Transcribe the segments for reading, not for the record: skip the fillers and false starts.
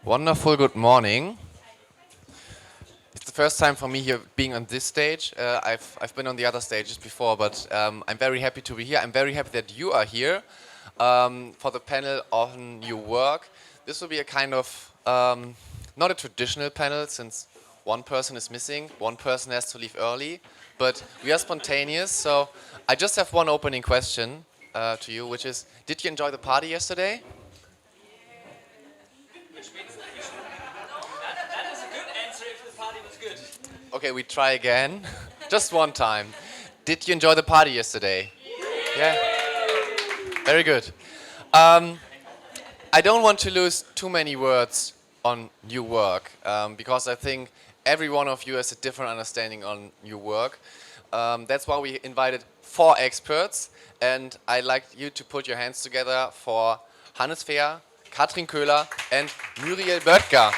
Wonderful, good morning. It's the first time for me here being on this stage. I've been on the other stages before, but I'm very happy to be here. I'm very happy that you are here for the panel on new work. This will be a kind of, not a traditional panel since one person is missing, one person has to leave early, but we are spontaneous. So I just have one opening question to you, which is, did you enjoy the party yesterday? That is a good answer if the party was good. Okay, we try again. Just one time. Did you enjoy the party yesterday? Yeah. Very good. I don't want to lose too many words on new work because I think every one of you has a different understanding on new work. That's why we invited 4 experts, and I'd like you to put your hands together for Hannes Fehr, Kathrin Koehler, and Muriel Bottger.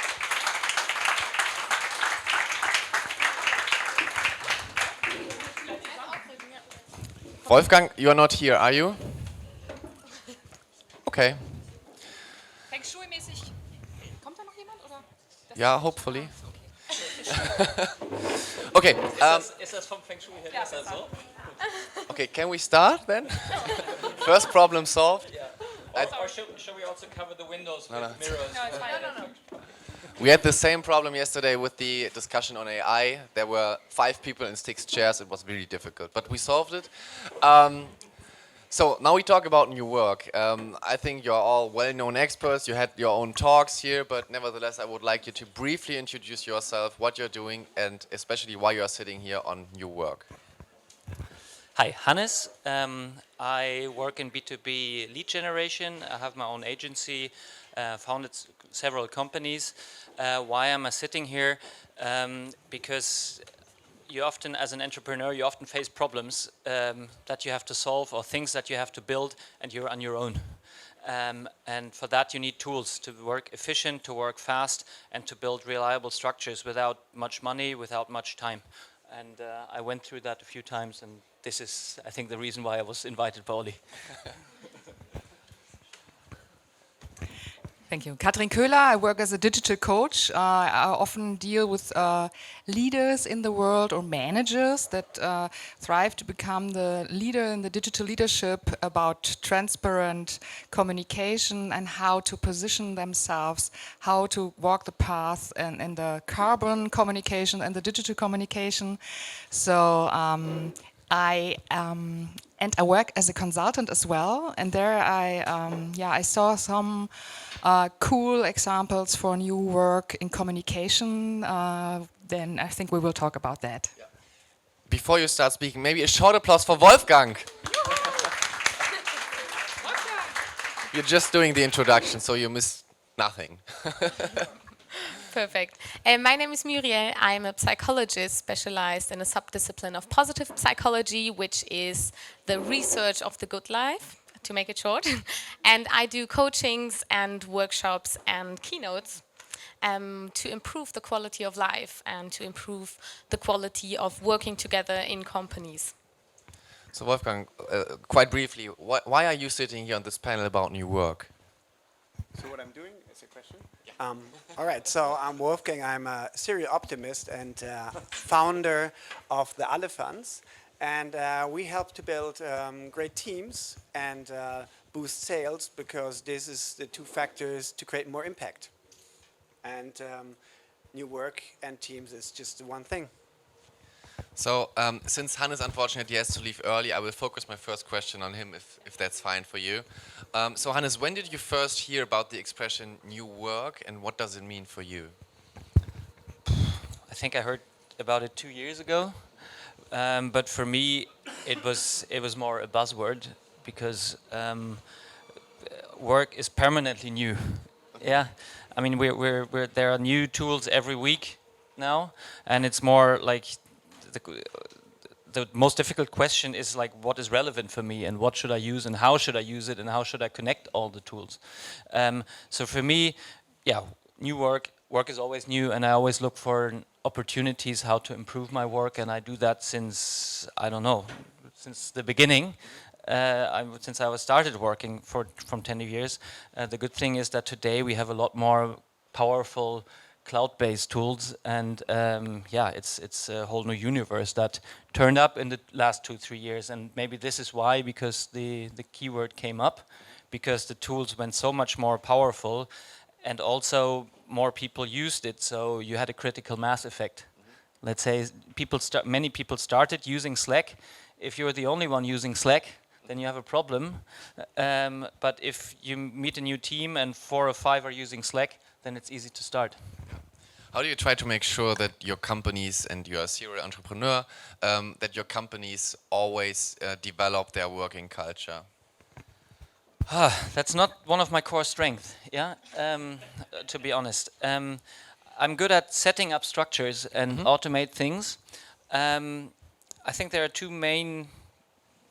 Wolfgang, you are not here, are you? Okay. Feng Shui-mäßig. Kommt da noch jemand? Oder? Yeah, hopefully. Okay. Ist das vom Feng Shui her? Ist das so? Okay, can we start then? First problem solved. Yeah. Or shall we also cover the windows with mirrors? No, it's fine. No. We had the same problem yesterday with the discussion on AI. There were 5 people in 6 chairs. It was really difficult, but we solved it. So now we talk about new work. I think you're all well-known experts. You had your own talks here, but nevertheless, I would like you to briefly introduce yourself, what you're doing, and especially why you are sitting here on new work. Hi, Hannes. I work in B2B lead generation. I have my own agency, founded several companies. Why am I sitting here? Because you often, as an entrepreneur, you often face problems that you have to solve or things that you have to build, and you're on your own. And for that you need tools to work efficient, to work fast, and to build reliable structures without much money, without much time. And I went through that a few times, and this is, I think, the reason why I was invited, Pauli. Thank you. Kathrin Koehler, I work as a digital coach. I often deal with leaders in the world or managers that thrive to become the leader in the digital leadership about transparent communication and how to position themselves, how to walk the path in the carbon communication and the digital communication. So I work as a consultant as well, and there I saw some cool examples for new work in communication. Then I think we will talk about that. Yeah. Before you start speaking, maybe a short applause for Wolfgang. You're just doing the introduction, so you missed nothing. Perfect. My name is Muriel. I'm a psychologist specialized in a subdiscipline of positive psychology, which is the research of the good life, to make it short. And I do coachings and workshops and keynotes to improve the quality of life and to improve the quality of working together in companies. So Wolfgang, quite briefly, why are you sitting here on this panel about new work? So what I'm doing is a question? All right, so I'm Wolfgang. I'm a serial optimist and founder of the Alephants. And we help to build great teams and boost sales, because this is the 2 factors to create more impact. And new work and teams is just one thing. So since Hannes unfortunately has to leave early, I will focus my first question on him, if that's fine for you. So Hannes, when did you first hear about the expression new work, and what does it mean for you? I think I heard about it 2 years ago. But for me, it was more a buzzword, because work is permanently new. Yeah, I mean there are new tools every week now, and it's more like the most difficult question is like, what is relevant for me, and what should I use, and how should I use it, and how should I connect all the tools? So for me, yeah, new work is always new, and I always look for opportunities how to improve my work, and I do that since, I don't know, since the beginning. Since I started working from 10 years. The good thing is that today we have a lot more powerful cloud-based tools, and yeah, it's a whole new universe that turned up in the last 2-3 years, and maybe this is why, because the keyword came up, because the tools went so much more powerful, and also more people used it, so you had a critical mass effect. Let's say many people started using Slack. If you're the only one using Slack, then you have a problem. But if you meet a new team and 4 or 5 are using Slack, then it's easy to start. How do you try to make sure that your companies, and you're a serial entrepreneur, that your companies always develop their working culture? That's not one of my core strengths, yeah, to be honest. I'm good at setting up structures and automate things. I think there are two main,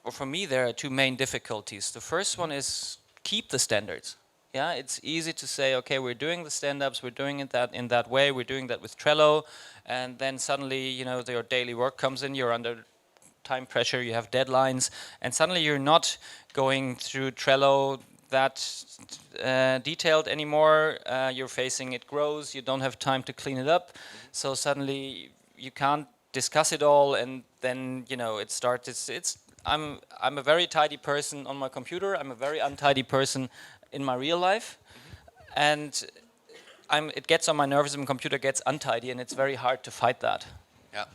or for me there are two main difficulties. The first one is keep the standards. Yeah, it's easy to say, okay, we're doing the stand-ups, we're doing it in that way, we're doing that with Trello, and then suddenly, you know, your daily work comes in, you're under time pressure, you have deadlines, and suddenly you're not going through Trello that detailed anymore. You're facing it grows, you don't have time to clean it up, so suddenly you can't discuss it all, and then, you know, it starts. I'm a very tidy person on my computer. I'm a very untidy person in my real life, and it gets on my nerves when my computer gets untidy, and it's very hard to fight that. Yeah.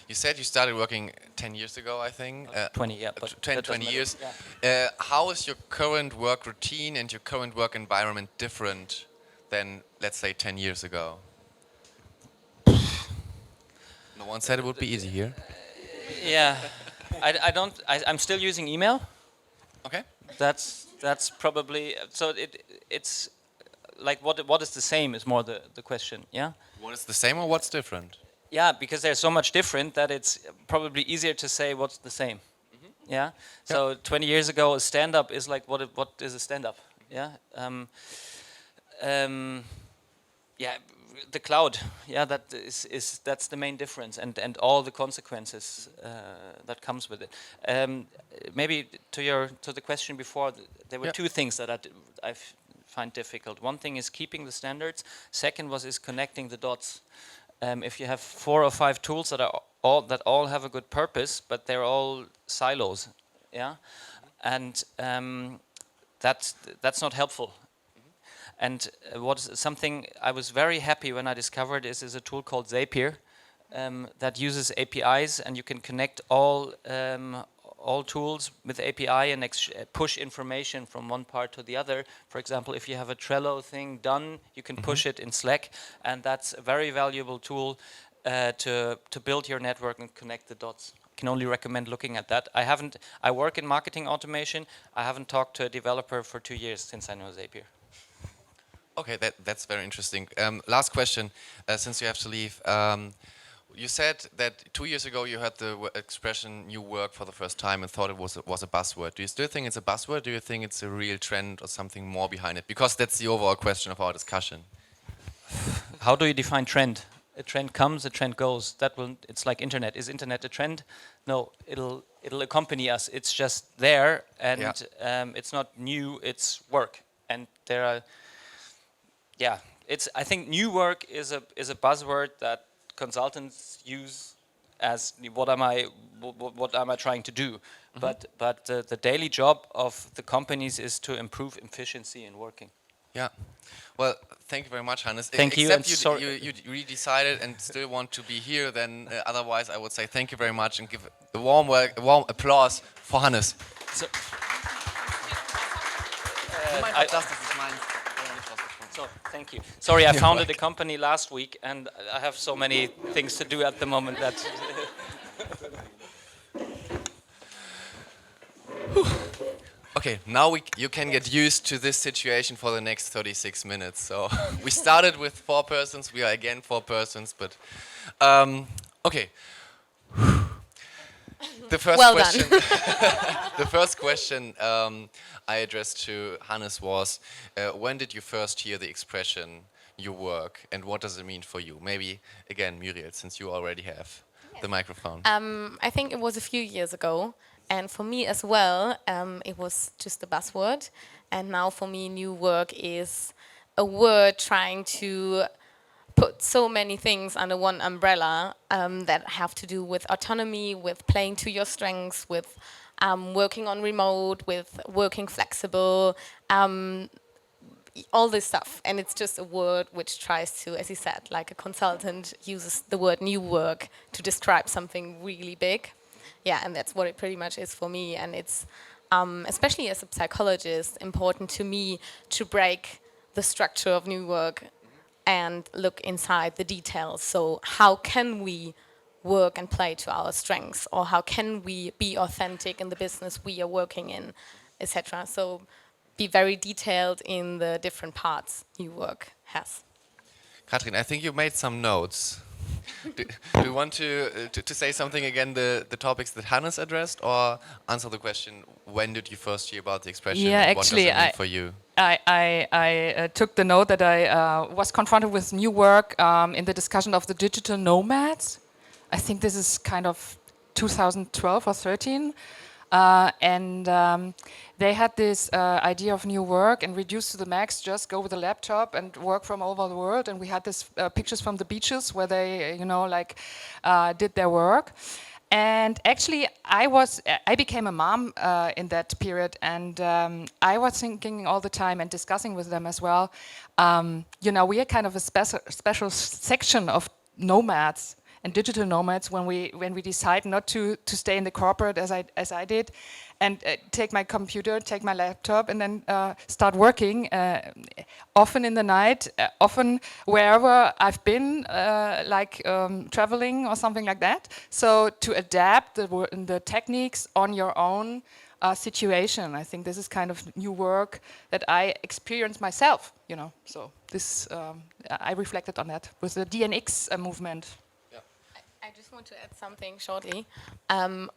You said you started working 10 years ago, I think. 20, yeah. But 20 years. Yeah. How is your current work routine and your current work environment different than, let's say, 10 years ago? No one said it would be easy here. Yeah. I'm still using email. Okay. That's probably, so it's like what is the same is more the question, yeah? What is the same or what's different? Yeah, because there's so much different that it's probably easier to say what's the same. Yeah. So 20 years ago, a stand-up is like what is a stand-up? Yeah. Yeah. The cloud. Yeah. That's the main difference, and all the consequences that comes with it. Maybe to the question before, there were two things that I find difficult. One thing is keeping the standards. Second is connecting the dots. If you have 4 or 5 tools that all have a good purpose, but they're all silos, yeah, and that's not helpful. And something I was very happy when I discovered is a tool called Zapier that uses APIs, and you can connect all tools with API and push information from one part to the other. For example, if you have a Trello thing done, you can push it in Slack, and that's a very valuable tool to build your network and connect the dots. I can only recommend looking at that. I work in marketing automation. I haven't talked to a developer for 2 years since I know Zapier. Okay, that's very interesting. Last question, since you have to leave. You said that 2 years ago you heard the expression "new work" for the first time and thought it was a buzzword. Do you still think it's a buzzword? Do you think it's a real trend or something more behind it? Because that's the overall question of our discussion. How do you define trend? A trend comes, a trend goes. It's like internet. Is internet a trend? No, it'll accompany us. It's just there, and it's not new. It's work, and there are. Yeah, I think new work is a buzzword that consultants use as what am I trying to do? But the daily job of the companies is to improve efficiency in working. Yeah. Well, thank you very much, Hannes. Thank you. Except you redecided and still want to be here, then otherwise I would say thank you very much and give a warm applause for Hannes. So, So, thank you. Sorry, I founded a company last week, and I have so many things to do at the moment that... Okay, now you can get used to this situation for the next 36 minutes. So we started with 4 persons, we are again 4 persons, but okay. The first well question, done. the first question I addressed to Hannes was, when did you first hear the expression "your work" and what does it mean for you? Maybe again, Muriel, since you already have the microphone. I think it was a few years ago, and for me as well, it was just a buzzword. And now for me, new work is a word trying to put so many things under one umbrella that have to do with autonomy, with playing to your strengths, with working on remote, with working flexible, all this stuff. And it's just a word which tries to, as you said, like a consultant uses the word new work to describe something really big. Yeah, and that's what it pretty much is for me. And it's, especially as a psychologist, important to me to break the structure of new work and look inside the details. So how can we work and play to our strengths, or how can we be authentic in the business we are working in, etc. So be very detailed in the different parts new work has. Kathrin, I think you made some notes. Do you want to say something again, the topics that Hannes addressed, or answer the question, when did you first hear about the expression? Yeah, and actually, what does it mean for you? I took the note that I was confronted with new work in the discussion of the digital nomads. I think this is kind of 2012 or 13. And they had this idea of new work and reduced to the max, just go with a laptop and work from all over the world. And we had this pictures from the beaches where they, did their work. And actually, I became a mom in that period, and I was thinking all the time and discussing with them as well. We are kind of a special section of nomads and digital nomads when we decide not to stay in the corporate as I did, and take my computer, take my laptop, and then start working. Often in the night, often wherever I've been, traveling or something like that. So to adapt the techniques on your own situation, I think this is kind of new work that I experienced myself. So this I reflected on that with the DNX movement. I just want to add something shortly.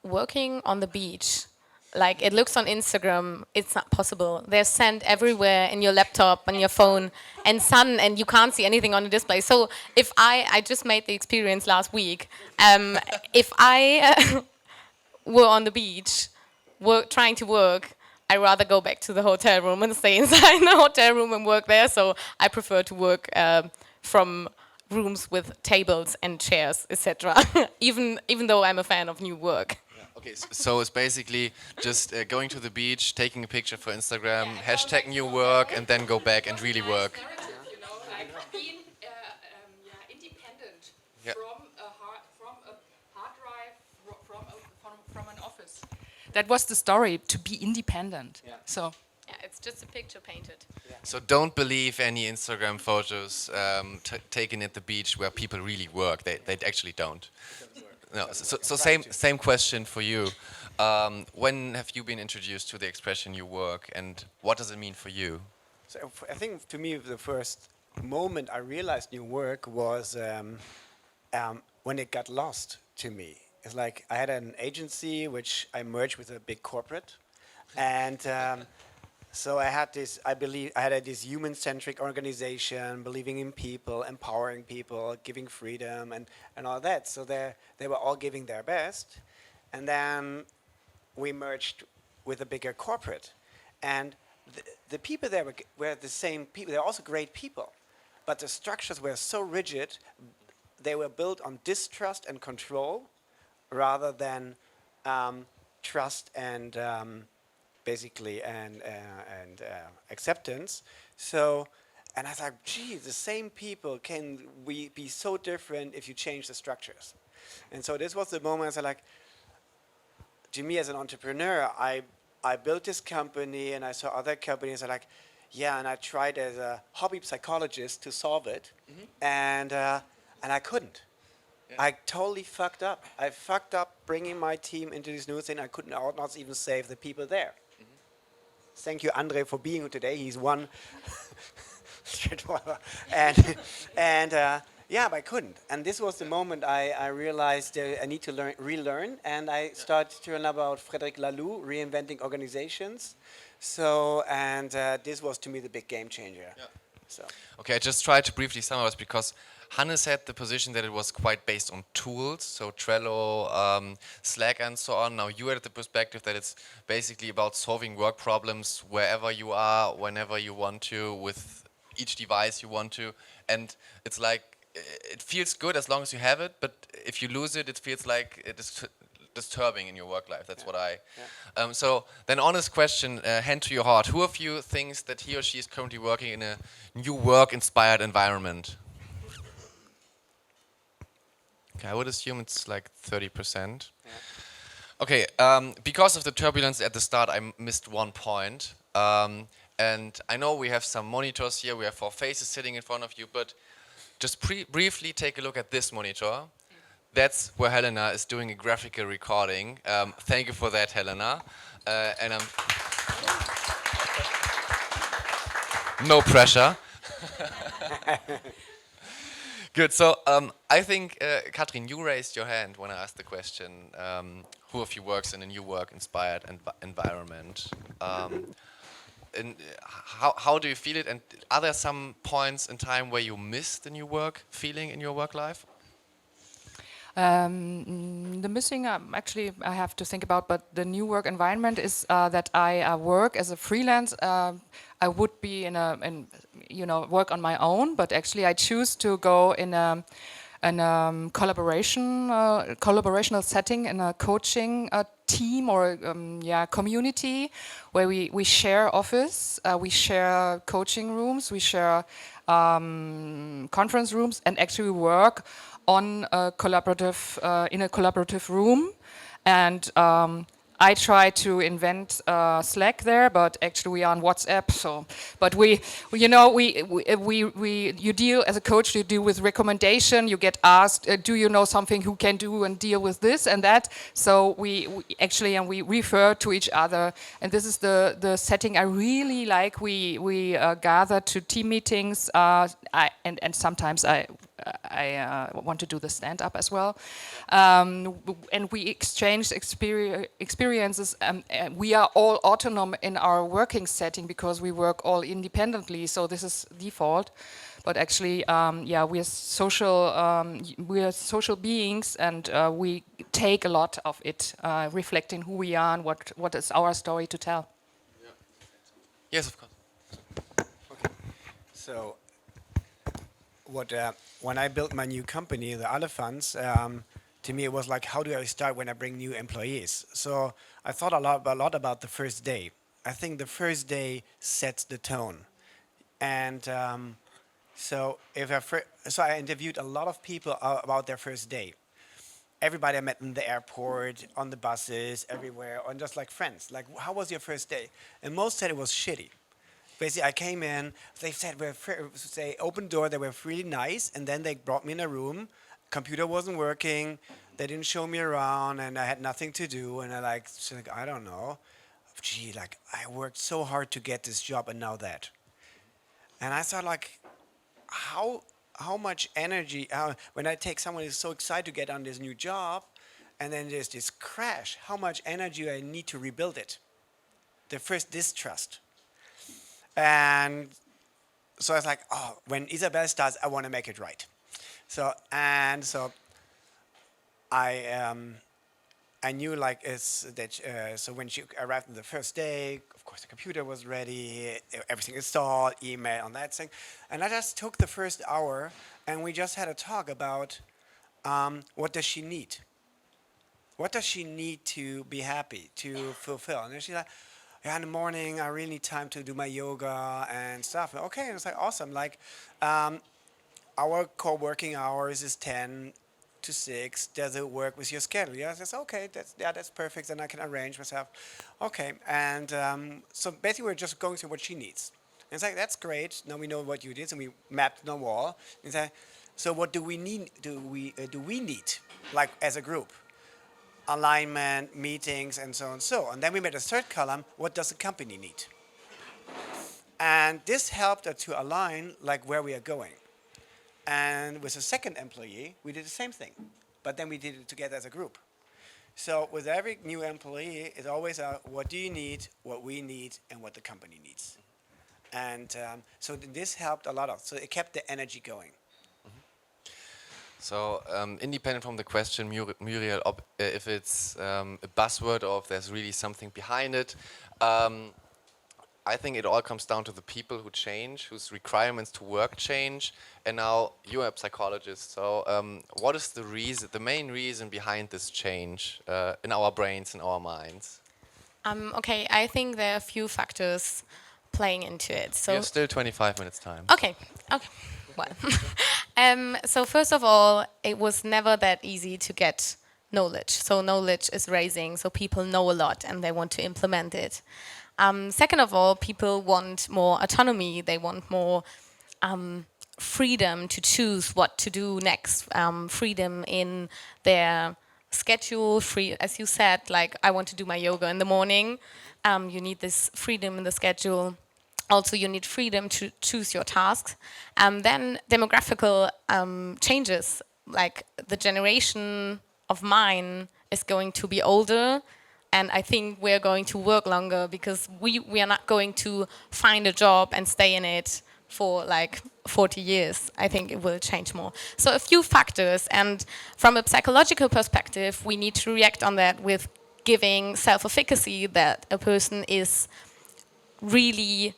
Working on the beach, like it looks on Instagram, it's not possible. They're sand everywhere in your laptop, on your phone, and sun, and you can't see anything on the display. So if I just made the experience last week, if I were on the beach, trying to work, I rather go back to the hotel room and stay inside the hotel room and work there. So I prefer to work from rooms with tables and chairs, etc. even though I'm a fan of new work. Okay, so it's basically just going to the beach, taking a picture for Instagram, hashtag new work, and then go back and really work. Being independent Yeah. from a hard drive, from an office. That was the story, to be independent. Yeah. So. Yeah, it's just a picture painted. So don't believe any Instagram photos taken at the beach where people really work. They actually don't. No. So same question for you. When have you been introduced to the expression "new work", and what does it mean for you? So I think to me the first moment I realized new work was when it got lost to me. It's like I had an agency which I merged with a big corporate, and so I had this. I had this human-centric organization, believing in people, empowering people, giving freedom, and all that. So they were all giving their best, and then we merged with a bigger corporate, and the people there were the same people. They're also great people, but the structures were so rigid. They were built on distrust and control, rather than trust and basically and acceptance. So, and I thought, gee, the same people can we be so different if you change the structures? And so this was the moment I was like, to me as an entrepreneur, I built this company and I saw other companies. I like, yeah, and I tried as a hobby psychologist to solve it, and I couldn't. I totally fucked up. I fucked up bringing my team into this new thing. I couldn't not even save the people there. Thank you, Andre, for being here today. He's one. and yeah, but I couldn't. And this was the moment I realized I need to relearn. And I started to learn about Frederic Laloux, reinventing organizations. So, and this was to me the big game changer. Yeah. So. Okay, I just tried to briefly summarize because Hannes had the position that it was quite based on tools, so Trello, Slack, and so on. Now you had the perspective that it's basically about solving work problems wherever you are, whenever you want to, with each device you want to, and it's like it feels good as long as you have it, but if you lose it, it feels like it is disturbing in your work life. That's what I. So then, honest question, hand to your heart. Who of you thinks that he or she is currently working in a new work-inspired environment? Okay, I would assume it's like 30%. Okay, because of the turbulence at the start, I missed one point. And I know we have some monitors here, we have 4 faces sitting in front of you, but just briefly take a look at this monitor. That's where Helena is doing a graphical recording. Thank you for that, Helena. And no pressure. Good. So I think, Kathrin, you raised your hand when I asked the question, who of you works in a new work-inspired environment? And how do you feel it? And are there some points in time where you miss the new work feeling in your work life? The missing, actually, I have to think about, but the new work environment is that I work as a freelance. I would be work on my own, but actually I choose to go in a collaborational setting, in a coaching team or community where we share office, we share coaching rooms, we share conference rooms, and actually work on a collaborative room. And I try to invent Slack there, but actually we are on WhatsApp. So, but you deal as a coach. You deal with recommendation. You get asked, do you know something who can do and deal with this and that? So we refer to each other, and this is the setting I really like. We gather to team meetings, and sometimes I want to do the stand-up as well. And we exchange experiences. We are all autonomous in our working setting because we work all independently, so this is default. But actually, we are social beings, and we take a lot of it, reflecting who we are and what is our story to tell. Yes, of course. Okay. So, when I built my new company, the Alephants, to me it was like, how do I start when I bring new employees? So I thought a lot about the first day. I think the first day sets the tone, and so I interviewed a lot of people about their first day. Everybody I met in the airport, on the buses, everywhere, and just like friends. Like, how was your first day? And most said it was shitty. Basically, I came in. They said they opened door. They were really nice, and then they brought me in a room. Computer wasn't working. They didn't show me around, and I had nothing to do. And I don't know. Gee, like I worked so hard to get this job, and now that. And I thought, like, how much energy when I take someone who's so excited to get on this new job, and then there's this crash. How much energy I need to rebuild it? The first distrust. And so I was like, oh, when Isabel starts, I want to make it right. So I knew like so when she arrived on the first day, of course the computer was ready, everything installed, email, and that thing. And I just took the first hour and we just had a talk about what does she need? What does she need to be happy, to fulfill? And then she's like, yeah, in the morning, I really need time to do my yoga and stuff. Okay, and it's like awesome. Like, our core working hours is 10 to 6. Does it work with your schedule? Yeah, that's okay. That's perfect. Then I can arrange myself. Okay, and so basically we're just going through what she needs. And it's like, that's great. Now we know what you did, and we mapped the wall. And say, so what do we need? Do we need, like as a group? Alignment, meetings, and so on. And then we made a third column, what does the company need? And this helped us to align like where we are going. And with the second employee, we did the same thing, but then we did it together as a group. So with every new employee, it's always what do you need, what we need, and what the company needs. And so this helped a lot. So it kept the energy going. So, independent from the question, Muriel, if it's a buzzword or if there's really something behind it, I think it all comes down to the people who change, whose requirements to work change. And now you're a psychologist, so what is the reason, the main reason behind this change in our brains, in our minds? Okay, I think there are a few factors playing into it. You So have still 25 minutes time. okay, okay. Well, so first of all, it was never that easy to get knowledge. So knowledge is raising, so people know a lot and they want to implement it. Second of all, people want more autonomy. They want more freedom to choose what to do next. Freedom in their schedule. Free, as you said, like I want to do my yoga in the morning. You need this freedom in the schedule. Also, you need freedom to choose your tasks. Then demographical changes, like the generation of mine is going to be older, and I think we're going to work longer because we are not going to find a job and stay in it for like 40 years. I think it will change more. So a few factors, and from a psychological perspective, we need to react on that with giving self-efficacy, that a person is really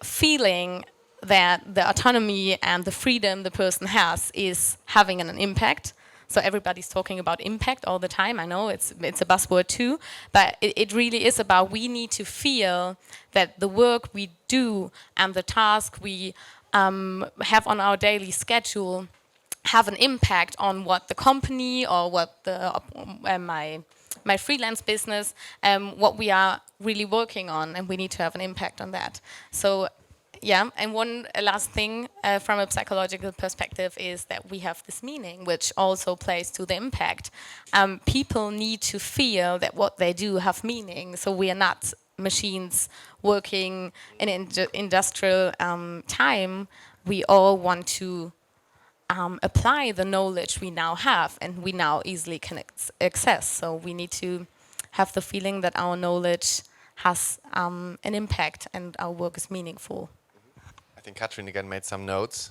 feeling that the autonomy and the freedom the person has is having an impact. So everybody's talking about impact all the time. I know it's a buzzword too, but it really is about we need to feel that the work we do and the task we have on our daily schedule have an impact on what the company or what the my freelance business, what we are really working on, and we need to have an impact on that. So, yeah, and one last thing from a psychological perspective is that we have this meaning, which also plays to the impact. People need to feel that what they do have meaning, so we are not machines working in industrial time. We all want to apply the knowledge we now have and we now easily can access. So we need to have the feeling that our knowledge has an impact and our work is meaningful. I think Kathrin again made some notes.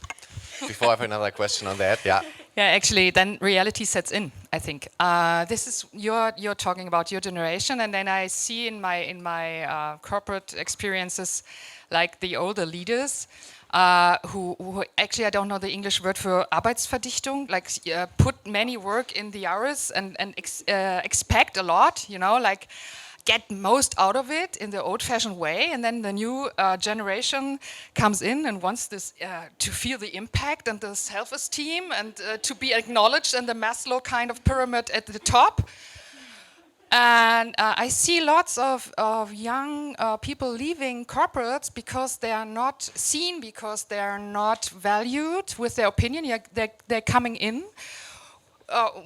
Before I have another question on that, yeah. Yeah, actually, then reality sets in. I think this is you're talking about your generation, and then I see in my corporate experiences, like the older leaders. Who actually, I don't know the English word for Arbeitsverdichtung, like put many work in the hours and expect a lot, you know, like get most out of it in the old-fashioned way, and then the new generation comes in and wants this to feel the impact and the self-esteem and to be acknowledged in the Maslow kind of pyramid at the top. And I see lots of young people leaving corporates because they are not seen, because they are not valued with their opinion. They're coming in,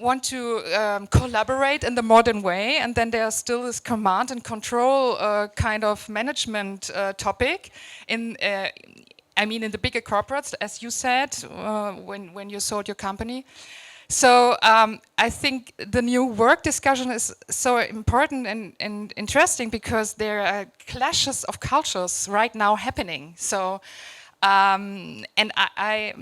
want to collaborate in the modern way, and then there's still this command and control kind of management topic in the bigger corporates, as you said, when you sold your company. So I think the new work discussion is so important and interesting because there are clashes of cultures right now happening. So, and I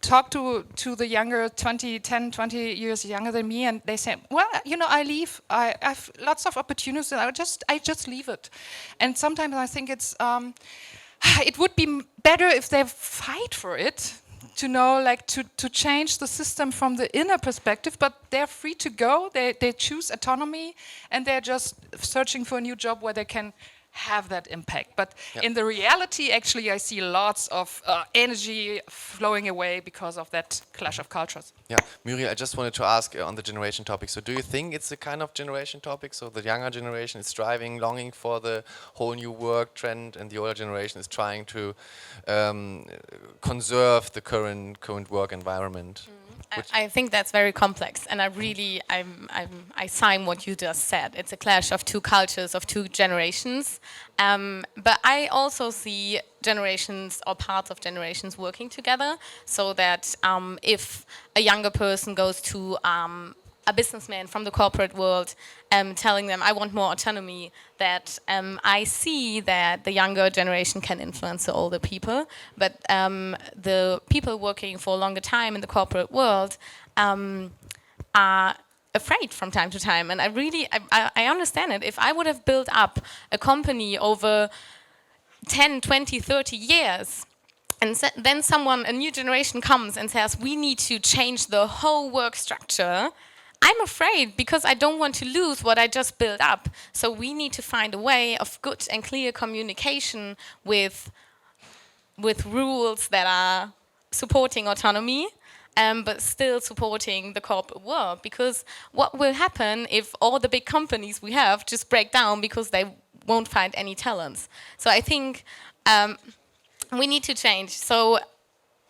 talk to the younger 10, 20 years younger than me, and they say, well, you know, I leave. I have lots of opportunities, and I just leave it. And sometimes I think it would be better if they fight for it. To know, like, to change the system from the inner perspective, but they're free to go. They choose autonomy, and they're just searching for a new job where they can have that impact. But in the reality, actually, I see lots of energy flowing away because of that clash of cultures. Yeah, Muriel, I just wanted to ask on the generation topic. So do you think it's a kind of generation topic? So the younger generation is striving, longing for the whole new work trend, and the older generation is trying to conserve the current work environment? I think that's very complex, and I sign what you just said. It's a clash of two cultures, of two generations. But I also see generations or parts of generations working together, so that if a younger person goes to a businessman from the corporate world telling them, I want more autonomy, that I see that the younger generation can influence the older people, but the people working for a longer time in the corporate world are afraid from time to time. And I understand it. If I would have built up a company over 10, 20, 30 years. And then a new generation comes and says, we need to change the whole work structure. I'm afraid because I don't want to lose what I just built up. So we need to find a way of good and clear communication with rules that are supporting autonomy, but still supporting the corporate world. Because what will happen if all the big companies we have just break down because they won't find any talents? So I think we need to change. So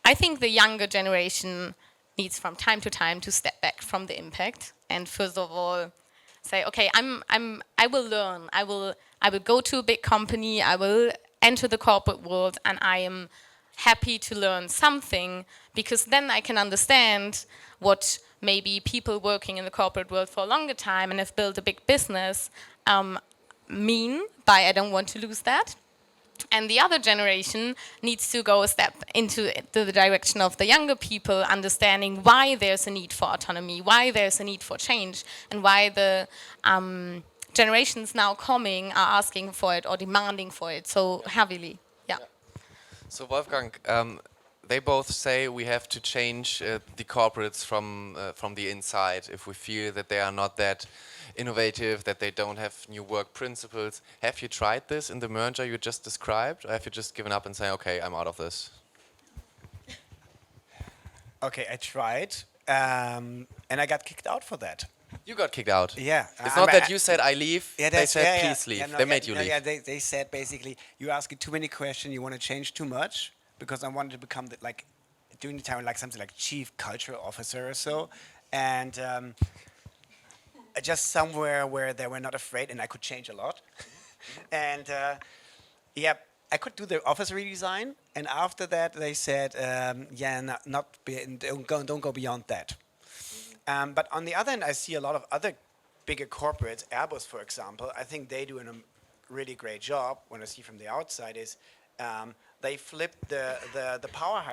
I think the younger generation needs from time to time to step back from the impact and first of all say, okay, I will learn. I will go to a big company. I will enter the corporate world, and I am happy to learn something because then I can understand what maybe people working in the corporate world for a longer time and have built a big business mean by I don't want to lose that. And the other generation needs to go a step into the direction of the younger people, understanding why there's a need for autonomy, why there's a need for change, and why the generations now coming are asking for it or demanding for it so heavily. Yeah. So Wolfgang, they both say we have to change the corporates from the inside if we feel that they are not that innovative, that they don't have new work principles. Have you tried this in the merger you just described, or have you just given up and say, okay, I'm out of this? Okay, I tried, and I got kicked out for that. You got kicked out. Yeah. It's not that you said I leave. Yeah, they said yeah, please leave. Yeah, no, they made you no, leave. Yeah, they said basically you asking too many questions. You want to change too much because I wanted to become during the time something like chief cultural officer or so, and just somewhere where they were not afraid and I could change a lot, and yeah. I could do the office redesign, and after that they said, don't go beyond that. But on the other hand, I see a lot of other bigger corporates, Airbus, for example. I think they do a really great job. When I see from the outside, is they flipped the power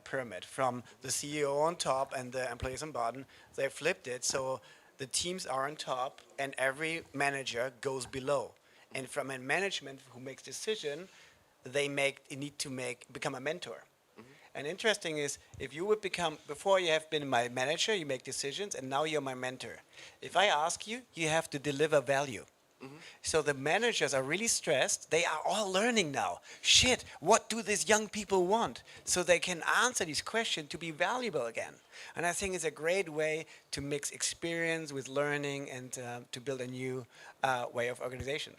pyramid from the CEO on top and the employees on bottom. They flipped it so the teams are on top and every manager goes below. And from a management who makes decision, they need to become a mentor. And interesting is, if you would become, before you have been my manager, you make decisions, and now you're my mentor. If I ask you, you have to deliver value. So the managers are really stressed. They are all learning now. Shit, what do these young people want? So they can answer these questions to be valuable again. And I think it's a great way to mix experience with learning and to build a new way of organization.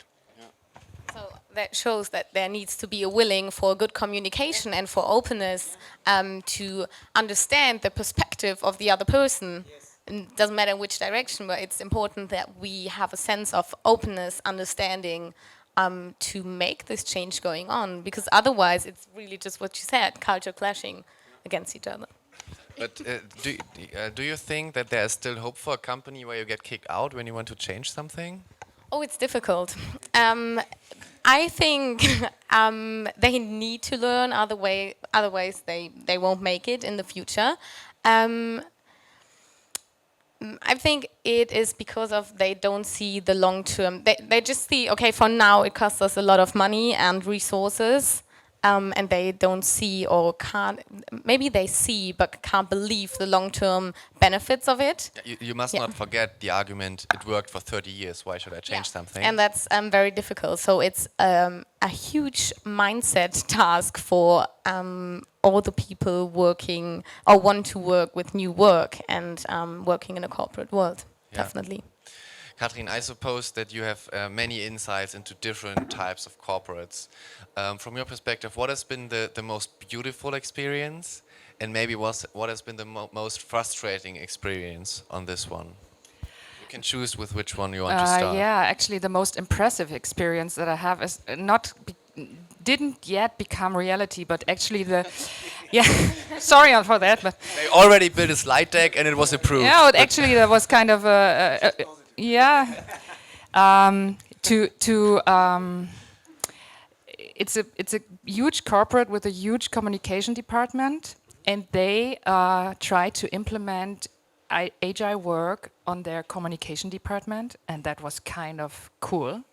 So that shows that there needs to be a willing for good communication and for openness to understand the perspective of the other person. And it doesn't matter in which direction, but it's important that we have a sense of openness, understanding to make this change going on. Because otherwise, it's really just what you said, culture clashing against each other. But do you think that there is still hope for a company where you get kicked out when you want to change something? Oh, it's difficult. I think they need to learn, otherwise they won't make it in the future. I think it is because of they don't see the long term. They just see, okay, for now it costs us a lot of money and resources, and they don't see or can't, maybe they see but can't believe the long term benefits of it. You must not forget the argument, it worked for 30 years, why should I change something? And that's very difficult. So it's a huge mindset task for all the people working or want to work with new work and working in a corporate world, definitely. Kathrin, I suppose that you have many insights into different types of corporates. From your perspective, what has been the most beautiful experience, and maybe what has been the most frustrating experience on this one? You can choose with which one you want to start. Yeah, actually the most impressive experience that I have is didn't yet become reality, but actually sorry for that, but They already built a slide deck and it was approved. yeah, actually that was kind of it's a huge corporate with a huge communication department, and they try to implement agile work on their communication department, and that was kind of cool.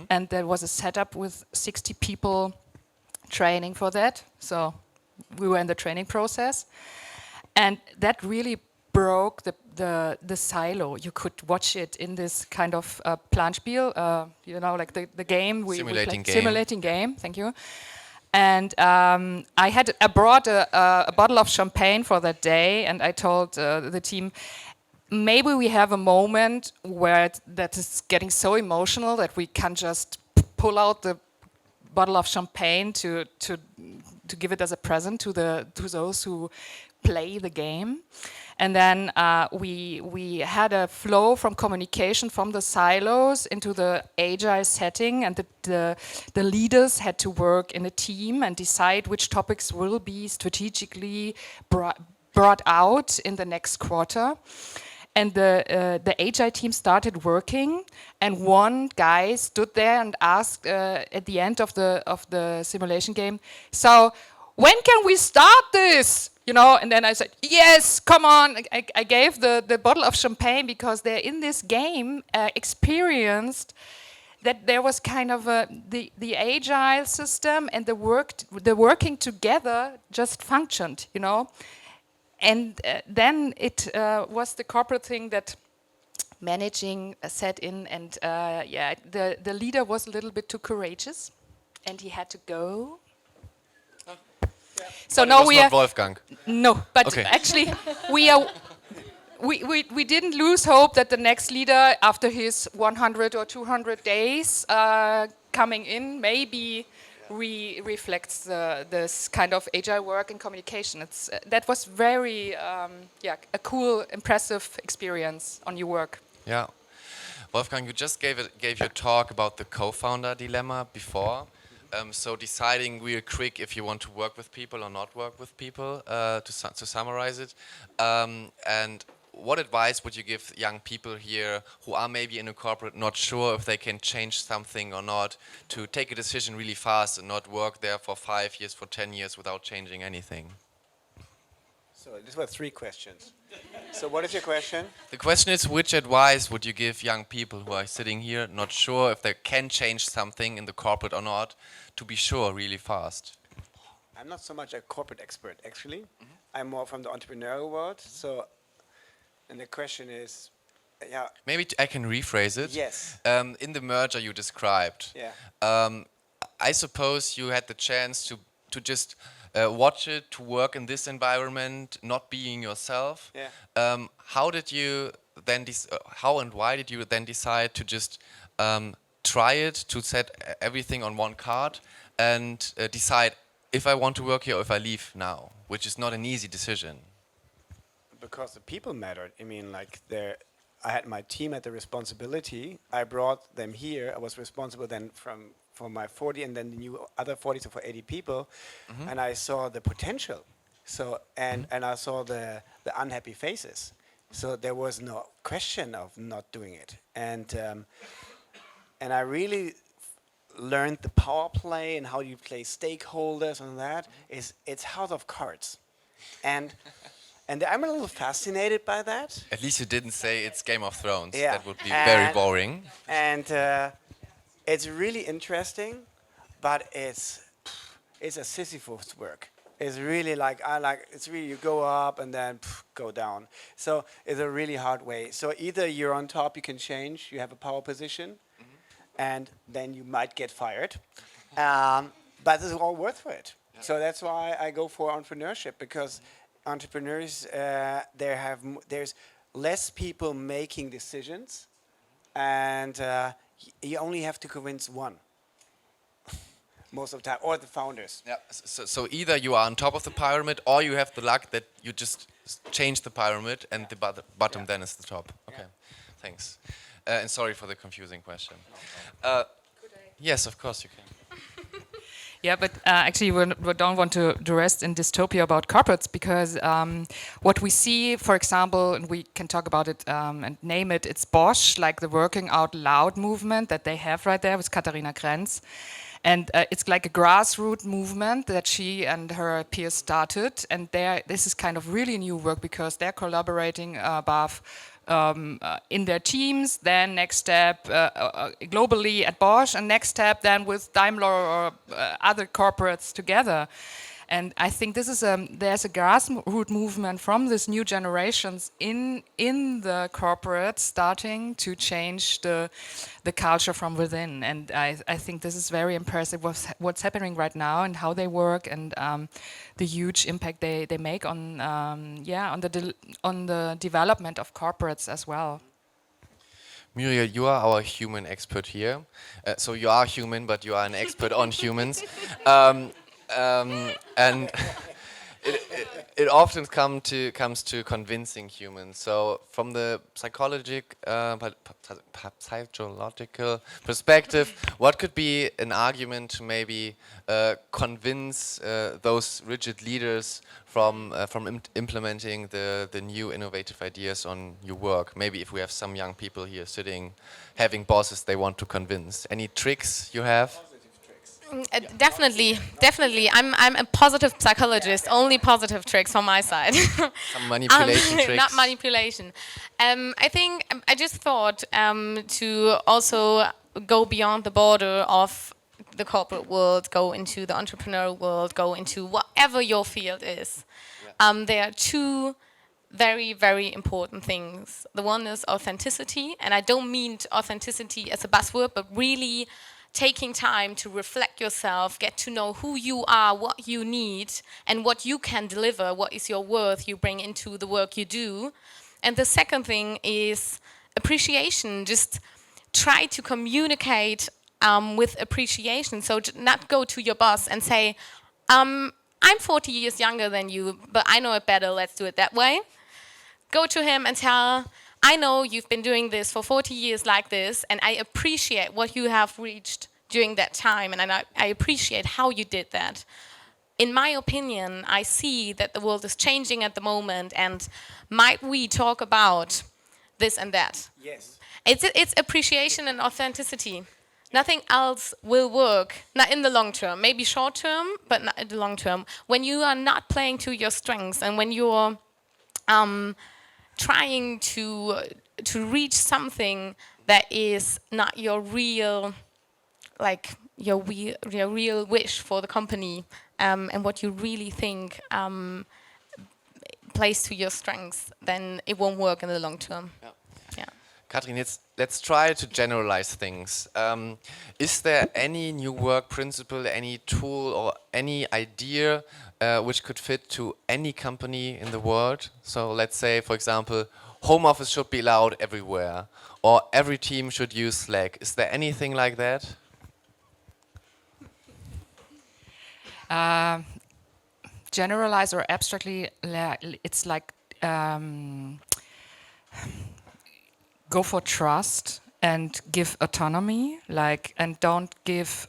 And there was a setup with 60 people training for that. So we were in the training process. And that really broke the silo. You could watch it in this kind of Planspiel, like the game. Simulating game. Simulating game, thank you. And I brought a bottle of champagne for that day, and I told the team, maybe we have a moment where that is getting so emotional that we can just pull out the bottle of champagne to give it as a present to those who play the game. And then we had a flow from communication from the silos into the agile setting, and the leaders had to work in a team and decide which topics will be strategically brought out in the next quarter. And the agile team started working, and one guy stood there and asked at the end of the simulation game, "So when can we start this?" And then I said, "Yes, come on." I gave the bottle of champagne because they're in this game experienced that there was kind of the agile system and the working together just functioned, And then it was the corporate thing that managing set in, and the leader was a little bit too courageous, and he had to go. So But now it was we not are Wolfgang. no, but Okay. actually we didn't lose hope that the next leader, after his 100 or 200 days coming in, maybe reflects this kind of agile work and communication. That was very a cool, impressive experience on your work. Yeah. Wolfgang, you just gave your talk about the co-founder dilemma before. So deciding real quick if you want to work with people or not work with people, to summarize it. And what advice would you give young people here who are maybe in a corporate, not sure if they can change something or not, to take a decision really fast and not work there for 5 years, for 10 years without changing anything? So this were 3 questions. So what is your question? The question is, which advice would you give young people who are sitting here, not sure if they can change something in the corporate or not, to be sure really fast? I'm not so much a corporate expert, actually. I'm more from the entrepreneurial world. So, and the question is, Maybe I can rephrase it. Yes. In the merger you described, I suppose you had the chance to just watch it, to work in this environment, not being yourself. Yeah. How did you then? How and why did you then decide to just try it, to set everything on one card, and decide if I want to work here or if I leave now, which is not an easy decision. Because the people mattered. I mean, I had my team at the responsibility. I brought them here. I was responsible then for my 40 and then the new other 40, so for 80 people. And I saw the potential. So and I saw the unhappy faces. So there was no question of not doing it. And I really learned the power play and how you play stakeholders and that. It's House of Cards. And I'm a little fascinated by that. At least you didn't say it's Game of Thrones. Yeah. That would be very boring. And it's really interesting, but it's a Sisyphus work. It's really it's really you go up and then go down. So it's a really hard way. So either you're on top, you can change, you have a power position, and then you might get fired. But it's all worth it. Yeah. So that's why I go for entrepreneurship, because entrepreneurs, there's less people making decisions, and you only have to convince one most of the time, or the founders. Yeah. So either you are on top of the pyramid, or you have the luck that you just change the pyramid and the bottom then is the top. Okay, thanks. And sorry for the confusing question. Yes, of course you can. Yeah, but actually we don't want to rest in dystopia about corporates, because what we see, for example, and we can talk about it and name it, it's Bosch, like the working out loud movement that they have right there with Katharina Krenz. And it's like a grassroots movement that she and her peers started. And this is kind of really new work, because they're collaborating above in their teams, then next step globally at Bosch, and next step then with Daimler or other corporates together. And I think this is there's a grassroots movement from these new generations in the corporates starting to change the culture from within. And I think this is very impressive what's happening right now and how they work, and the huge impact they make on on the development of corporates as well. Muriel, you are our human expert here. So you are human, but you are an expert on humans. And it often comes to convincing humans. So from the psychological perspective, what could be an argument to maybe convince those rigid leaders from implementing the new innovative ideas on your work? Maybe if we have some young people here sitting, having bosses they want to convince. Any tricks you have? Definitely. I'm a positive psychologist. Only positive tricks from my side. Some manipulation tricks? Not manipulation. I think I just thought to also go beyond the border of the corporate world, go into the entrepreneurial world, go into whatever your field is. There are two very, very important things. The one is authenticity, and I don't mean authenticity as a buzzword, but really taking time to reflect yourself, get to know who you are, what you need, and what you can deliver, what is your worth you bring into the work you do. And the second thing is appreciation. Just try to communicate with appreciation. So not go to your boss and say, I'm 40 years younger than you, but I know it better, let's do it that way. Go to him and tell, I know you've been doing this for 40 years like this, and I appreciate what you have reached during that time, and I appreciate how you did that. In my opinion, I see that the world is changing at the moment, and might we talk about this and that? Yes. It's appreciation and authenticity. Nothing else will work, not in the long term. Maybe short term, but not in the long term. When you are not playing to your strengths, and when you're trying to reach something that is not your real, like your real wish for the company, and what you really think plays to your strengths, then it won't work in the long term. Yeah. Kathrin, let's try to generalize things. Is there any new work principle, any tool, or any idea which could fit to any company in the world? So let's say, for example, home office should be allowed everywhere, or every team should use Slack. Is there anything like that? Generalize or abstractly, it's like go for trust and give autonomy, and don't give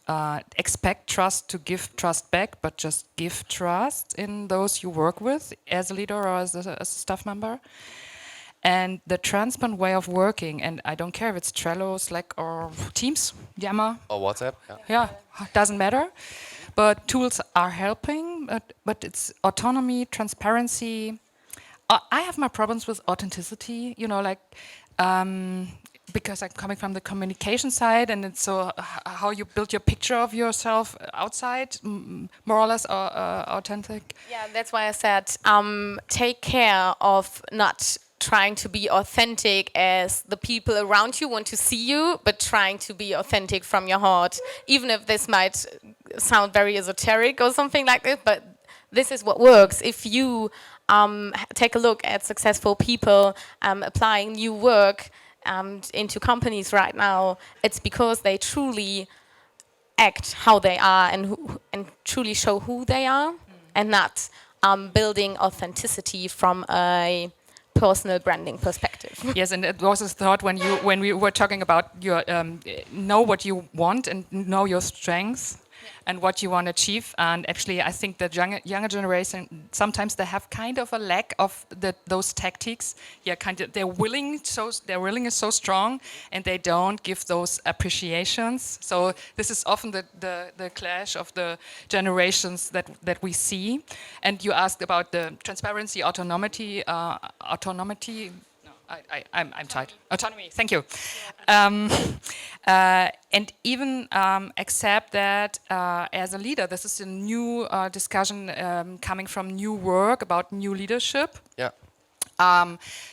expect trust to give trust back, but just give trust in those you work with as a leader or as a staff member. And the transparent way of working, and I don't care if it's Trello, Slack, or Teams, Yammer. Or WhatsApp? Yeah, doesn't matter. But tools are helping, but it's autonomy, transparency. I have my problems with authenticity, because I'm coming from the communication side, and it's so how you build your picture of yourself outside, more or less authentic. Yeah, that's why I said take care of not trying to be authentic as the people around you want to see you, but trying to be authentic from your heart, even if this might sound very esoteric or something like this, but this is what works. If you take a look at successful people applying new work into companies right now, it's because they truly act how they are and truly show who they are, and not building authenticity from a personal branding perspective. Yes, and it was a thought when we were talking about your know what you want and know your strengths and what you want to achieve. And actually, I think the younger generation, sometimes they have kind of a lack of those tactics. Yeah, their willing is so strong, and they don't give those appreciations. So this is often the clash of the generations that we see. And you asked about the transparency, autonomy. I'm tight. Autonomy, thank you. And even accept that as a leader, this is a new discussion coming from new work about new leadership. Yeah.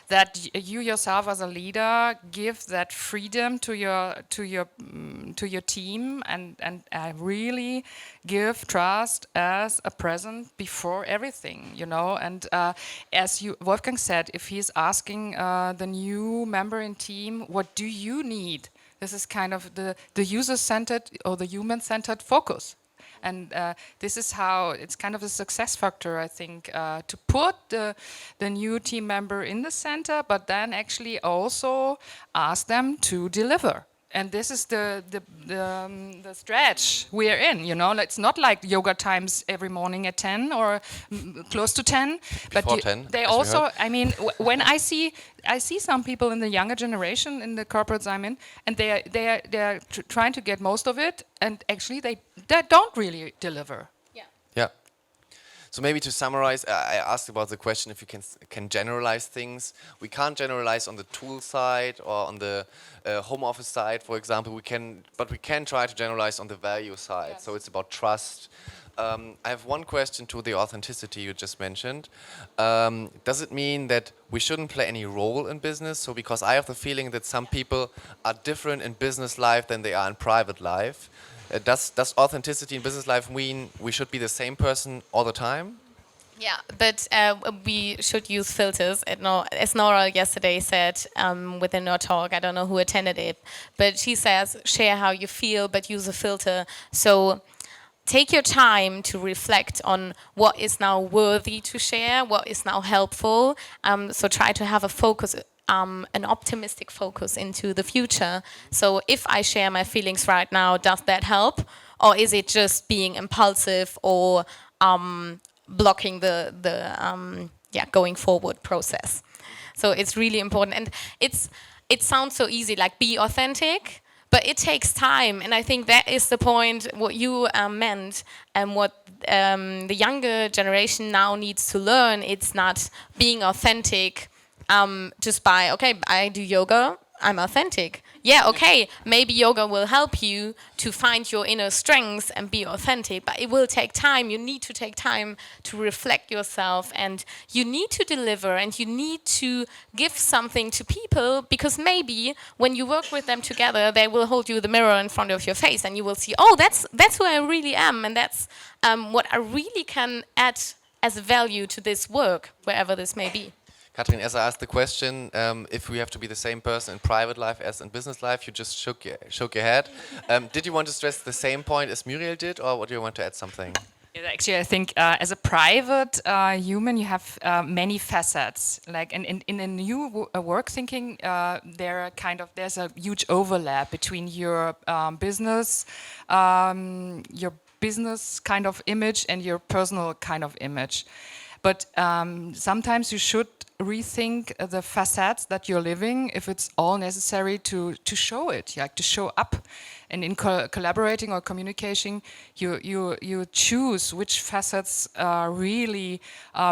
That you yourself as a leader give that freedom to your team and really give trust as a present before everything, you know. And as Wolfgang said, if he's asking the new member in team, what do you need? This is kind of the user-centered or the human-centered focus. And this is how it's kind of a success factor, I think, to put the new team member in the center, but then actually also ask them to deliver. And this is the stretch we are in, you know. It's not like yoga times every morning at 10 or close to 10. Before 10, they as we also, heard. I mean, when I see some people in the younger generation in the corporates I'm in, and they're trying to get most of it, and actually they don't really deliver. Yeah. So maybe to summarize, I asked about the question if you can generalize things. We can't generalize on the tool side or on the home office side, for example. But we can try to generalize on the value side. Yes. So it's about trust. I have one question to the authenticity you just mentioned. Does it mean that we shouldn't play any role in business? So because I have the feeling that some people are different in business life than they are in private life. Does authenticity in business life mean we should be the same person all the time? Yeah, but we should use filters. As Nora yesterday said within her talk, I don't know who attended it, but she says, share how you feel, but use a filter. So take your time to reflect on what is now worthy to share, what is now helpful. So try to have a focus, an optimistic focus into the future. So if I share my feelings right now, does that help? Or is it just being impulsive or blocking the going forward process? So it's really important. And it sounds so easy, like be authentic, but it takes time. And I think that is the point, what you meant, and what the younger generation now needs to learn. It's not being authentic just by, okay, I do yoga, I'm authentic. Yeah, okay, maybe yoga will help you to find your inner strengths and be authentic, but it will take time. You need to take time to reflect yourself, and you need to deliver, and you need to give something to people, because maybe when you work with them together, they will hold you the mirror in front of your face, and you will see, oh, that's who I really am, and that's what I really can add as value to this work, wherever this may be. Kathrin, as I asked the question, if we have to be the same person in private life as in business life, you just shook your head. Did you want to stress the same point as Muriel did, or do you want to add something? Yeah, actually, I think as a private human, you have many facets. Like in a new work thinking, there's a huge overlap between your business kind of image and your personal kind of image. But sometimes you should rethink the facets that you're living, if it's all necessary to show it, like to show up. And in collaborating or communicating, you choose which facets really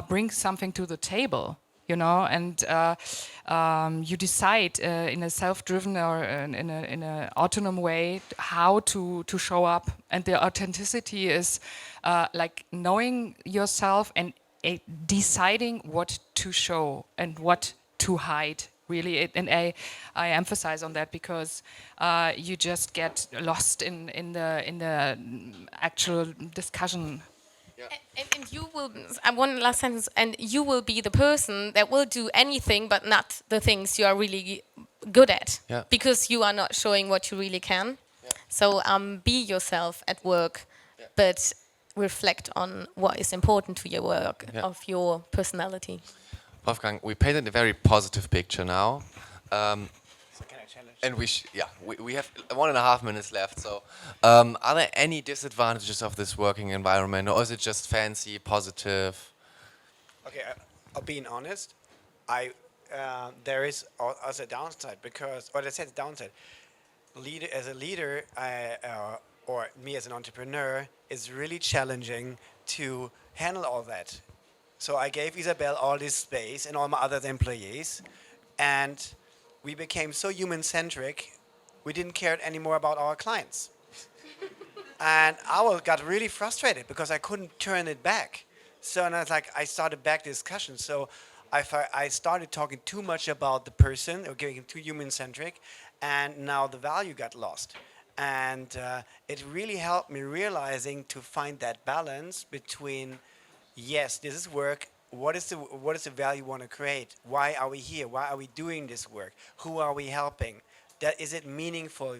bring something to the table, you know, and you decide in a self-driven or in an autonomous way how to show up. And the authenticity is like knowing yourself and deciding what to show and what to hide, really. And I emphasize on that because you just get lost in the actual discussion. Yeah. And you will, one last sentence, and you will be the person that will do anything but not the things you are really good at, Yeah. because you are not showing what you really can. Yeah. So be yourself at work, but reflect on what is important to your work, of your personality. Wolfgang, we painted a very positive picture now. So can I challenge? And we have 1.5 minutes left. So, are there any disadvantages of this working environment, or is it just fancy, positive? Okay, I'll being honest. There is also a downside because, or let's say the downside. As a leader, or me as an entrepreneur, it's really challenging to handle all that. So I gave Isabel all this space and all my other employees And we became so human-centric, we didn't care anymore about our clients. And got really frustrated because I couldn't turn it back. So and I was like, I started back the discussion. So I started talking too much about the person, or getting too human-centric, and now the value got lost. And it really helped me realizing to find that balance between, yes, this is work. What is the value you want to create? Why are we here? Why are we doing this work? Who are we helping? That is it meaningful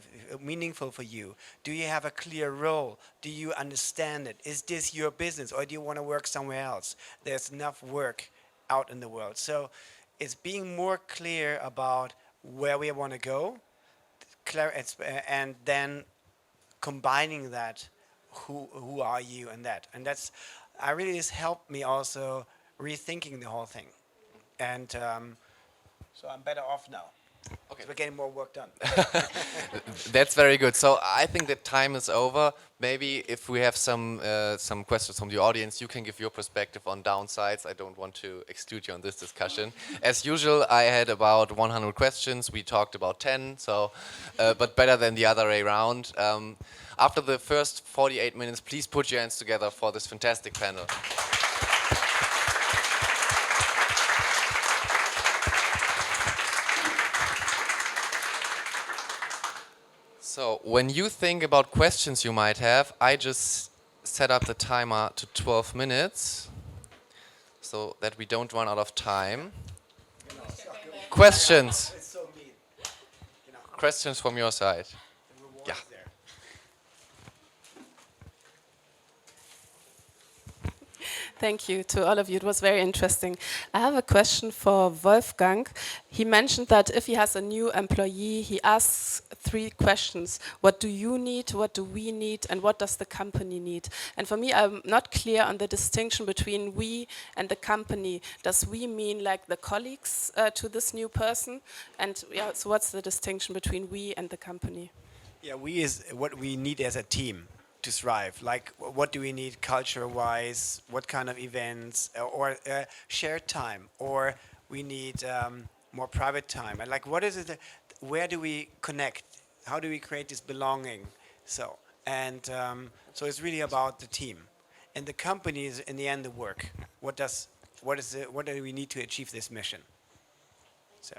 for you? Do you have a clear role? Do you understand it? Is this your business, or do you want to work somewhere else? There's enough work out in the world. So it's being more clear about where we want to go, and then combining that, who are you, and that. And that's, I really, this helped me also rethinking the whole thing. And so I'm better off now. Okay. So we're getting more work done. That's very good. So I think that time is over. Maybe if we have some questions from the audience, you can give your perspective on downsides. I don't want to exclude you on this discussion. As usual, I had about 100 questions. We talked about 10, so but better than the other way around. After the first 48 minutes, please put your hands together for this fantastic panel. So when you think about questions you might have, I just set up the timer to 12 minutes so that we don't run out of time. Questions? Questions from your side? Yeah. Thank you to all of you. It was very interesting. I have a question for Wolfgang. He mentioned that if he has a new employee, he asks 3 questions. What do you need? What do we need? And what does the company need? And for me, I'm not clear on the distinction between we and the company. Does we mean like the colleagues to this new person? And yeah, so what's the distinction between we and the company? Yeah, we is what we need as a team to thrive. Like, what do we need culture-wise? What kind of events, or shared time, or we need more private time? And like, what is it? Where do we connect? How do we create this belonging? So so it's really about the team, and the company is in the end the work. What do we need to achieve this mission? So.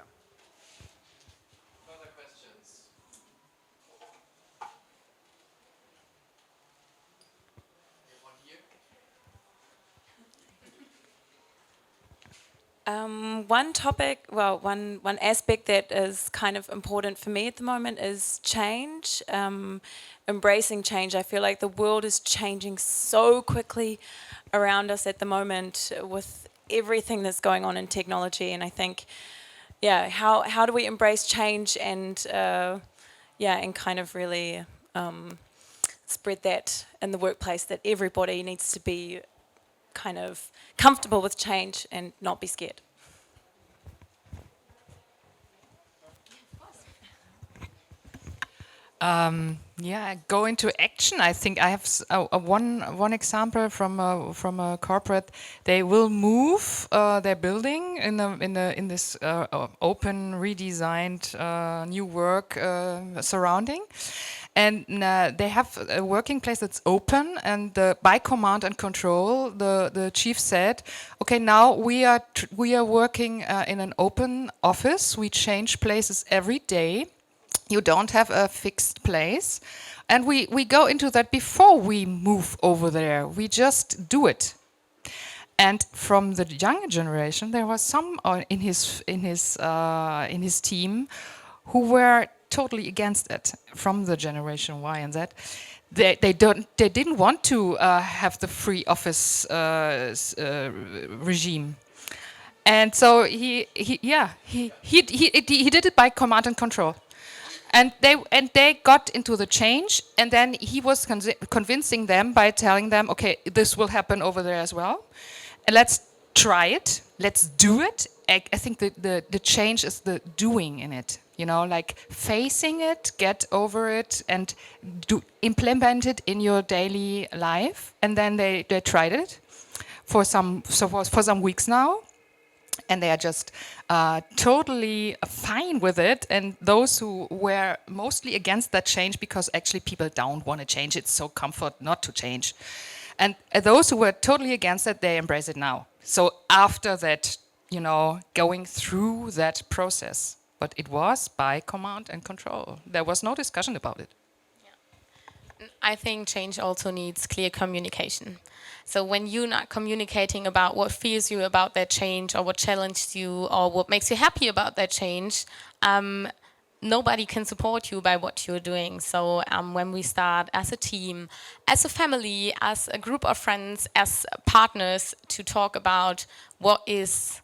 One topic, well, one aspect that is kind of important for me at the moment is change, embracing change. I feel like the world is changing so quickly around us at the moment with everything that's going on in technology, and I think, yeah, how do we embrace change and and kind of really spread that in the workplace, that everybody needs to be kind of comfortable with change and not be scared. Go into action. I think I have one example from a corporate. They will move their building in this open, redesigned new work surrounding. And they have a working place that's open, and by command and control, the chief said, "Okay, now we are working in an open office. We change places every day. You don't have a fixed place, and we go into that before we move over there. We just do it." And from the younger generation, there was some in his team who were totally against it, from the generation Y and Z. They didn't want to have the free office regime, and so he did it by command and control, and they got into the change, and then he was convincing them by telling them, okay, this will happen over there as well, and let's try it, let's do it. I think the change is the doing in it. You know, like facing it, get over it, and implement it in your daily life. And then they tried it for some weeks now, and they are just totally fine with it. And those who were mostly against that change, because actually people don't want to change, it's so comfort not to change. And those who were totally against it, they embrace it now. So after that, you know, going through that process, but it was by command and control. There was no discussion about it. I think change also needs clear communication. So when you're not communicating about what fears you about that change, or what challenges you, or what makes you happy about that change, nobody can support you by what you're doing. So when we start as a team, as a family, as a group of friends, as partners, to talk about what is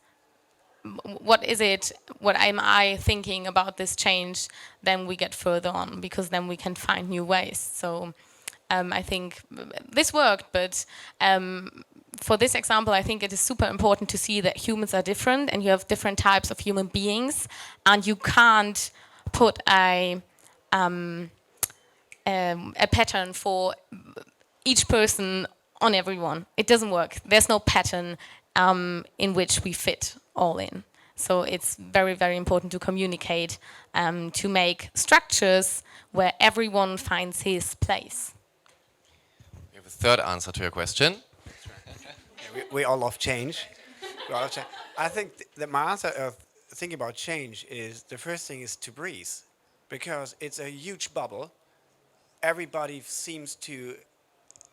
it, what am I thinking about this change, then we get further on, because then we can find new ways. So I think this worked, but for this example, I think it is super important to see that humans are different, and you have different types of human beings, and you can't put a pattern for each person on everyone. It doesn't work. There's no pattern in which we fit all in. So it's very, very important to communicate, to make structures where everyone finds his place. We have a third answer to your question. We all love change. We all love change. I think that my answer of thinking about change is, the first thing is to breathe, because it's a huge bubble. Everybody seems to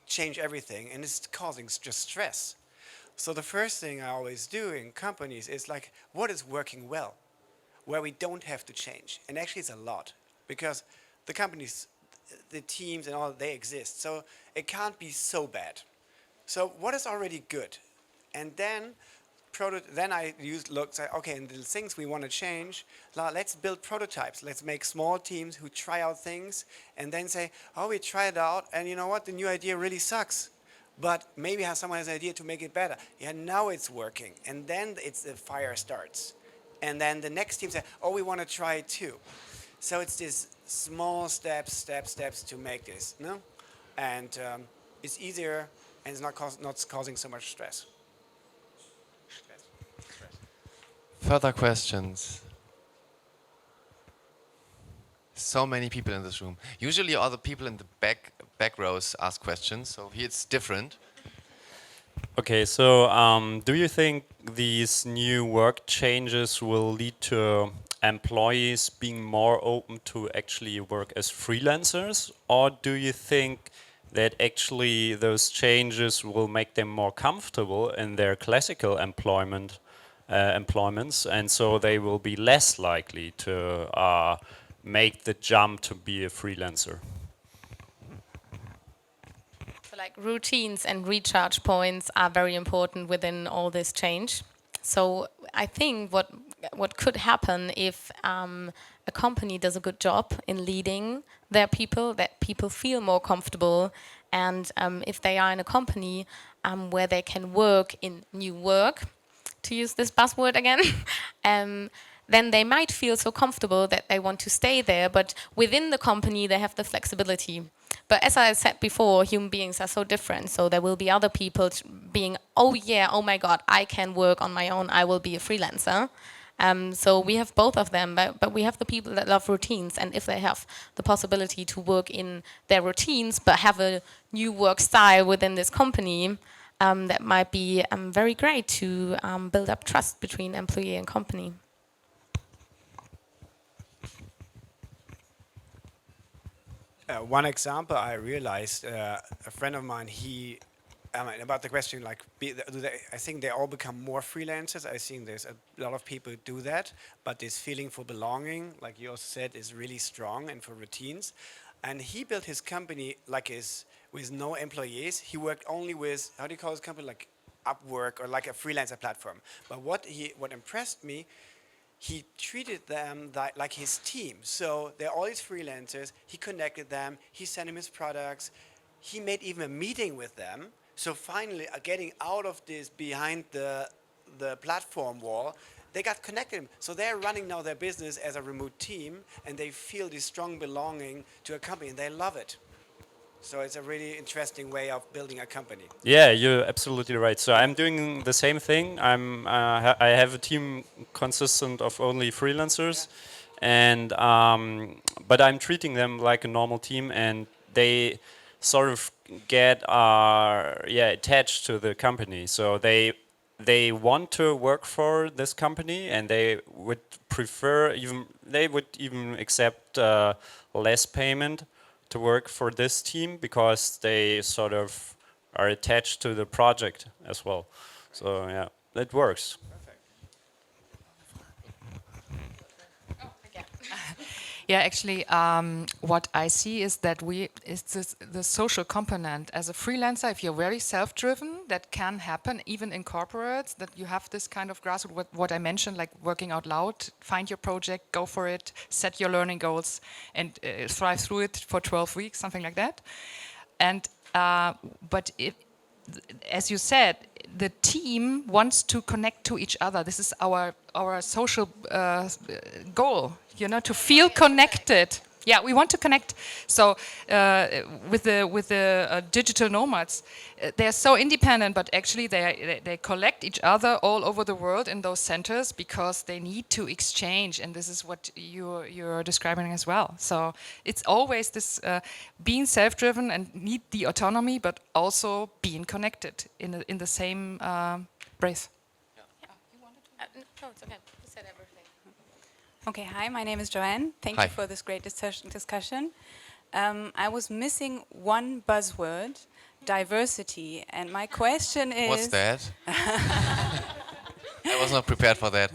change everything, and it's causing just stress. So the first thing I always do in companies is like, what is working well, where we don't have to change? And actually it's a lot, because the companies, the teams and all, they exist. So it can't be so bad. So what is already good? And then I say, okay, and the things we want to change, let's build prototypes. Let's make small teams who try out things, and then say, oh, we tried it out, and you know what, the new idea really sucks. But maybe someone has an idea to make it better. Yeah, now it's working. And then the fire starts. And then the next team says, oh, we want to try it too. So it's this small steps to make this, no? And it's easier, and it's not causing so much stress. Further questions? So many people in this room. Usually all the people in the back rows ask questions, so here it's different. Okay, so do you think these new work changes will lead to employees being more open to actually work as freelancers? Or do you think that actually those changes will make them more comfortable in their classical employments, and so they will be less likely to make the jump to be a freelancer? So like routines and recharge points are very important within all this change. So I think what could happen if a company does a good job in leading their people, that people feel more comfortable, and if they are in a company where they can work in new work, to use this buzzword again, then they might feel so comfortable that they want to stay there, but within the company they have the flexibility. But as I said before, human beings are so different, so there will be other people being, oh yeah, oh my god, I can work on my own, I will be a freelancer. So we have both of them, but we have the people that love routines, and if they have the possibility to work in their routines but have a new work style within this company, that might be very great to build up trust between employee and company. One example I realized, a friend of mine, about the question, like, I think they all become more freelancers. I think there's a lot of people do that, but this feeling for belonging, like you also said, is really strong, and for routines. And he built his company with no employees. He worked only with, how do you call his company, like Upwork, or like a freelancer platform. But what impressed me, he treated them like his team. So they're all these freelancers. He connected them. He sent him his products. He made even a meeting with them. So finally, getting out of this behind the platform wall, they got connected. So they're running now their business as a remote team, and they feel this strong belonging to a company, and they love it. So it's a really interesting way of building a company. Yeah, you're absolutely right. So I'm doing the same thing. I have a team consistent of only freelancers, and but I'm treating them like a normal team, and they sort of get attached to the company. So they want to work for this company, and they would even accept less payment to work for this team because they sort of are attached to the project as well. So yeah, it works. Yeah, actually, what I see is that the social component. As a freelancer, if you're very self-driven, that can happen even in corporates, that you have this kind of grassroots, what I mentioned, like working out loud, find your project, go for it, set your learning goals, and thrive through it for 12 weeks, something like that. And but if, as you said, the team wants to connect to each other. This is our social goal, you know, to feel connected. Yeah, we want to connect. So with the digital nomads, they're so independent, but actually they collect each other all over the world in those centers because they need to exchange, and this is what you're describing as well. So it's always this being self-driven and need the autonomy, but also being connected in the same breath. No, it's okay. You said everything. Okay, hi, my name is Joanne. Thank Hi. you for this great discussion. I was missing one buzzword, diversity, and my question is... What's that? I was not prepared for that.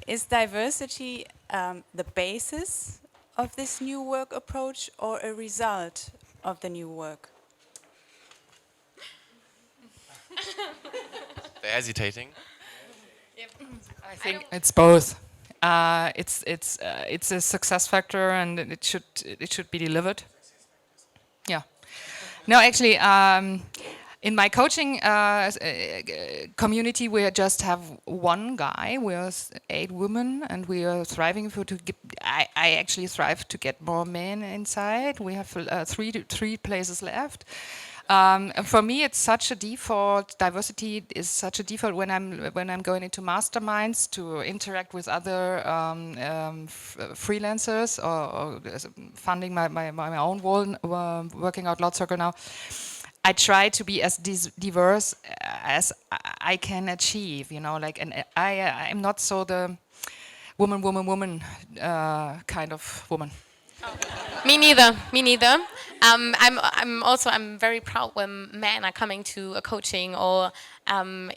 Is diversity the basis of this new work approach or a result of the new work? They're hesitating. I think it's both. It's a success factor, and it should be delivered. Yeah. No, actually, in my coaching community, we just have one guy. We are 8 women, and we are thriving to get. I actually thrive to get more men inside. We have 3 places left. And for me, it's such a default. Diversity is such a default when I'm going into masterminds to interact with other freelancers or funding my own working out loud circle now. I try to be as diverse as I can achieve. You know, like, and I'm not so the woman kind of woman. Me neither. Me neither. I'm very proud when men are coming to a coaching, or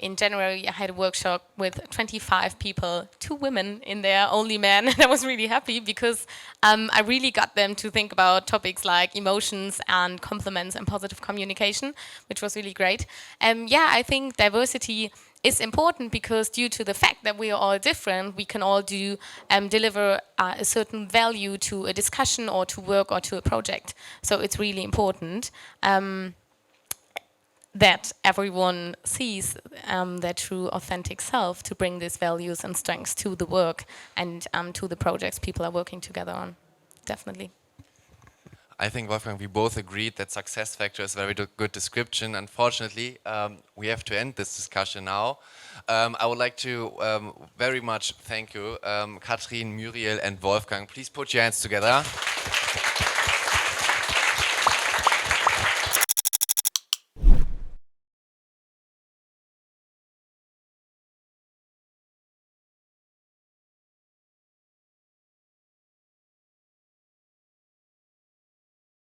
in January I had a workshop with 25 people, 2 women in there, only men, and I was really happy because I really got them to think about topics like emotions and compliments and positive communication, which was really great. Yeah, I think diversity is important because due to the fact that we are all different, we can all deliver a certain value to a discussion or to work or to a project. So it's really important that everyone sees their true authentic self to bring these values and strengths to the work and to the projects people are working together on. Definitely. I think, Wolfgang, we both agreed that success factor is a very good description. Unfortunately, we have to end this discussion now. I would like to very much thank you, Kathrin, Muriel, and Wolfgang. Please put your hands together.